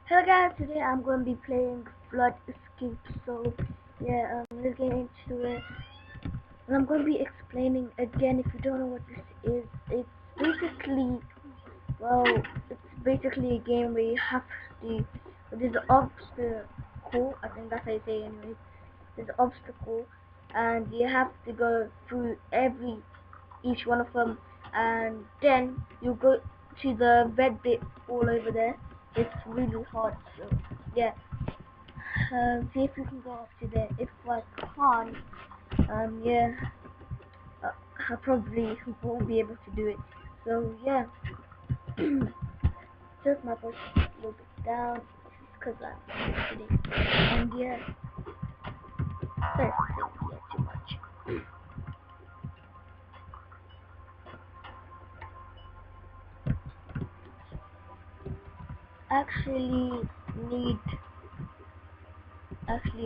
Hello guys, today I'm going to be playing Flood Escape. So yeah, let's get into it. And I'm going to be explaining again. If you don't know what this is, it's basically, well, it's basically a game where you have to, there's an obstacle, I think that's how you say it anyways. There's an obstacle and you have to go through each one of them, and then you go to the red bit all over there. It's really hard, so yeah. See if you can go up to there. If I can't, yeah, uh, I probably won't be able to do it. So yeah, just my voice a little bit down because I'm today. And yeah, let's say yeah too much. Actually need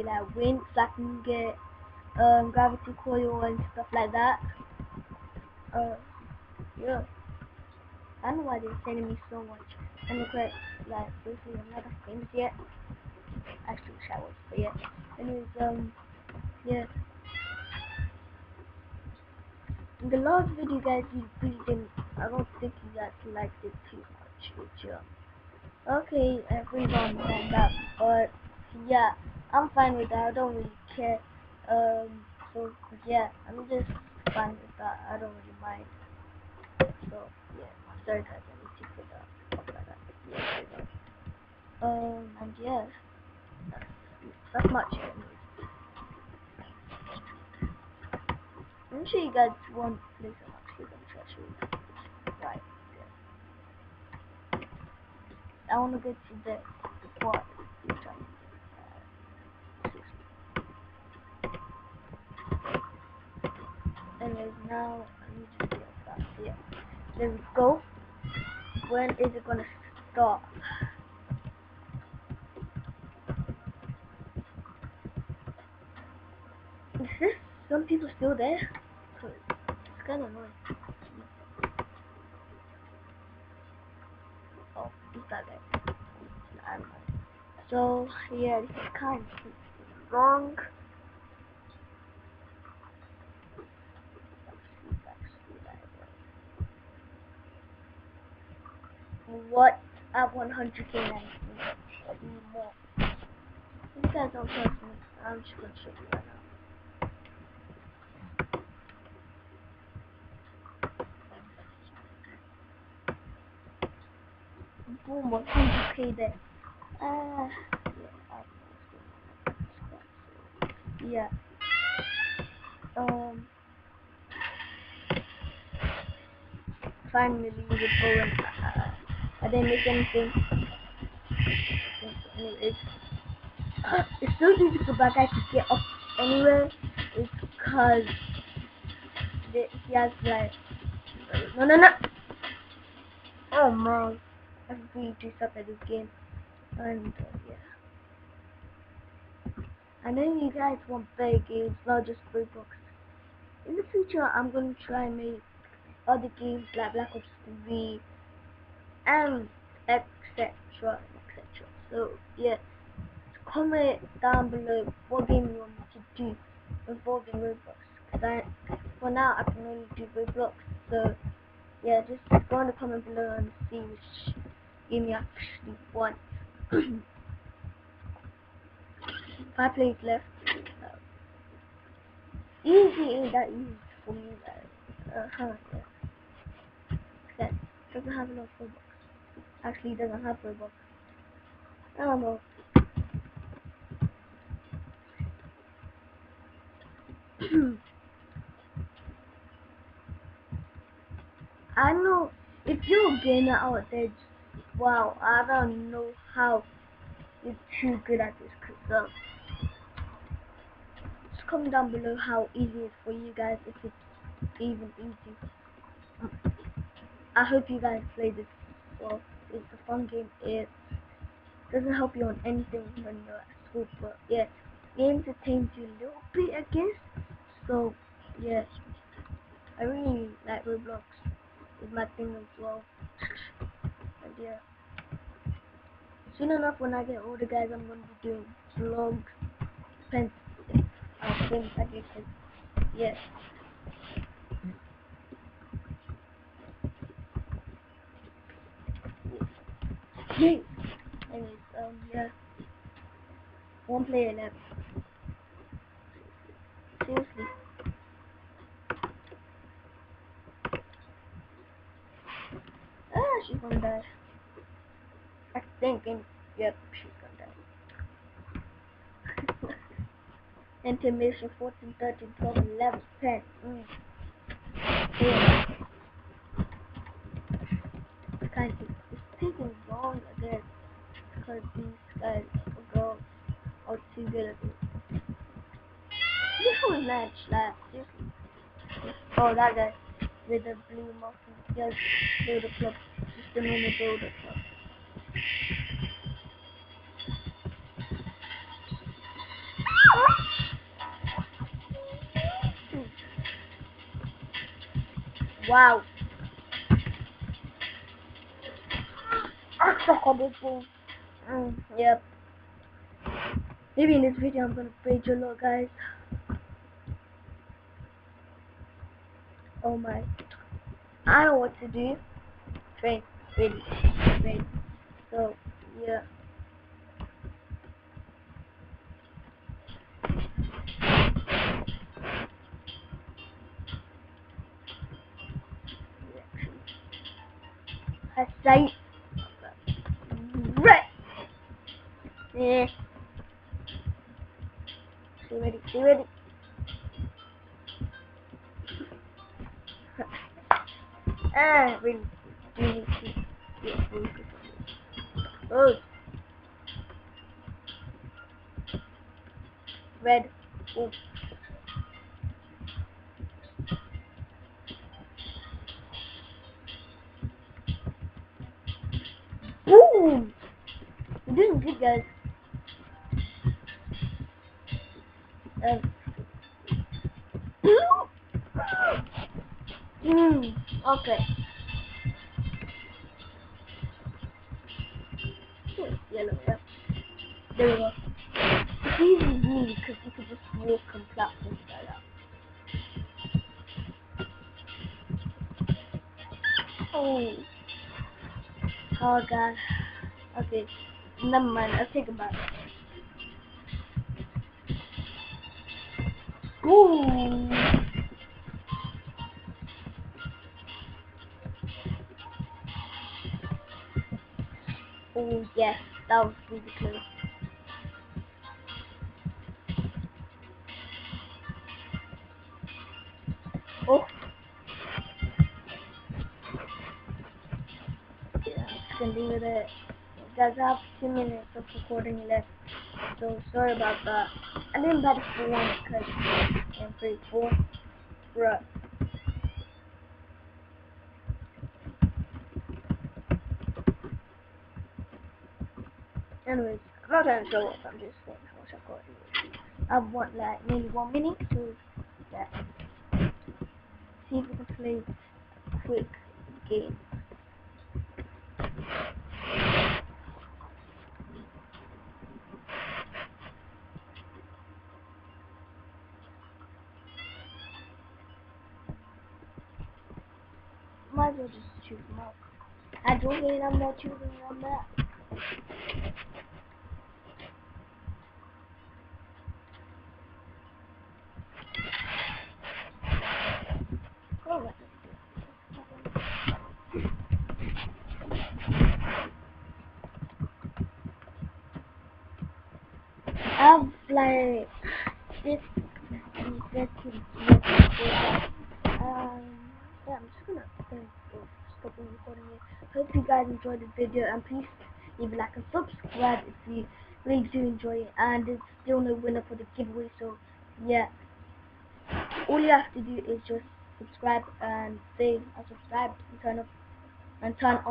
like wind so I can get gravity coil and stuff like that. Uh, yeah. I don't know why they're sending me so much. And look at like basically I'm not that famous yet. Actually wish I was, but yeah. Anyways, yeah. In the last video guys you really didn't, I don't think you guys liked it too much, which okay, everyone and that, but yeah, I'm fine with that, I don't really care. So yeah, I'm just fine with that, I don't really mind. So yeah, sorry guys, I need to put that up like that. Yeah, and yeah, that's much anyways. I'm sure you guys want to play some actually some treasure. Right, yeah. I wanna go to the part which anyways now I need to do that. Yeah. Let's go. When is it gonna start? Is this some people still there? Cause it's kinda annoying. Oh, he's not there. I don't know. So yeah, this is kind of wrong. What at 100k and more. You guys don't trust me. I'm just gonna show you right now. Boom, 100k there. Yeah. Finally we would go and I didn't miss anything. Anyways, it's so easy for that guy to get up anywhere. It's because he has like no. Oh man, I'm really pissed up at this game. And yeah, I know you guys want better games, not just Roblox. In the future, I'm gonna try and make other games like Black Ops 3 and etc. etc. So yeah, comment down below what game you want me to do involving Roblox. Cause for now I can only do Roblox. So yeah, just go in the comment below and see which game you actually want. 5 plays left. Easy ain't that easy for me guys. Yeah. Okay. Doesn't have enough Robux. Actually doesn't have Robux. I don't know. I know if you're a gamer out there, wow, I don't know how you're too good at this. Cause just comment down below how easy it is for you guys, if it's even easy. I hope you guys play this. Well, it's a fun game. It doesn't help you on anything when you're at school, but yeah, it entertains you a little bit, I guess. So yeah, I really like Roblox. It's my thing as well. And yeah, Soon enough, when I get older, guys, I'm gonna be doing vlogs, things like this. Yes. Yes. Anyways, yeah. One player left. Seriously. She's gonna die. I think, yep, she's gonna die. Intimation 14, 13, 12, 11, 10. Yeah. It's taking long again because these guys or girls are too good at it. This was match, like, seriously. Oh, that guy with the blue muffin. He has builder club. Just a normal builder club. Wow. I suck on this game. Yep. Maybe in this video I'm gonna praise your Lord, guys. Oh my. I know what to do. Train. Ready. Ready. So, yeah. I say. Right. Yeah. Stay ready. Stay ready. Really. We need to get focus on this. Oh. Red. Oh. Boom! This is good, guys. Okay. Yellow, yep. There we go. It's easy because you can just walk on platforms like that. Oh. Oh god. Okay. Never mind. I'll take it back. Ooh. Oh yes. That was really close. Oh. Yeah, I'm just gonna leave it at. Guys, I have 2 minutes of recording left. So sorry about that. I didn't bet it for one because I'm pretty full. Bruh. Anyways, I'm not trying to show off, I'm just saying how much I've got here. I want like maybe 1 minute to that. See if we can play a quick game. Might as well just choose Mark. I don't mean I'm not choosing on that. Oh, I've like 6 seconds left before that. Yeah, I'm just gonna stop recording it. Hope you guys enjoyed this video, and please leave a like and subscribe if you really do enjoy it. And there's still no winner for the giveaway, so yeah, all you have to do is just subscribe and say I subscribed and turn on